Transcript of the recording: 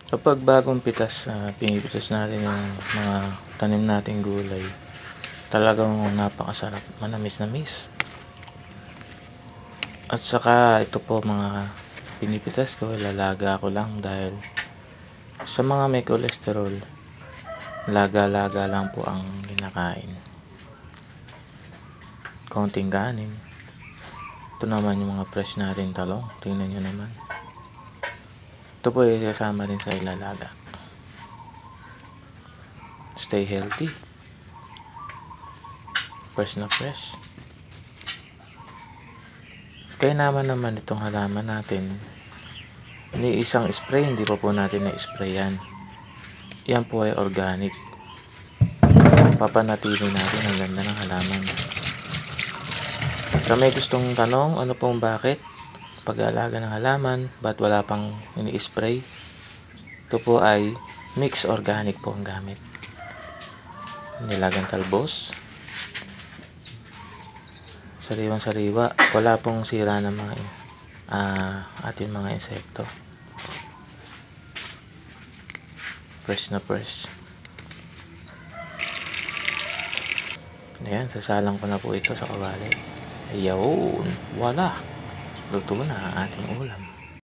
Kapag bagong pitas, pinipitas natin yung mga tanim nating gulay, talagang napakasarap, manamis-namis. At saka ito po mga pinipitas ko, ilalaga ko lang dahil sa mga may kolesterol, laga-laga lang po ang kinakain. Konting kanin. Ito naman yung mga fresh natin talong, tingnan nyo naman. Ito po ay kasama rin sa ilalaga. Stay healthy. Fresh na fresh. Kaya naman itong halaman natin, ni isang spray, hindi pa po natin na-spray yan. Yan po ay organic. Papanatili natin ang ganda ng halaman. Kung may gustong tanong, ano pong bakit pag-aalaga ng halaman, ba't wala pang ini-spray? Ito po ay mix organic po ang gamit. Nilagang talbos, sariwang-sariwa, wala pong sira ng mga ating mga insekto. Fresh na fresh. Ayan, sasalang ko na po ito sa kawali. Ayun, wala, luto na ang ating ulam.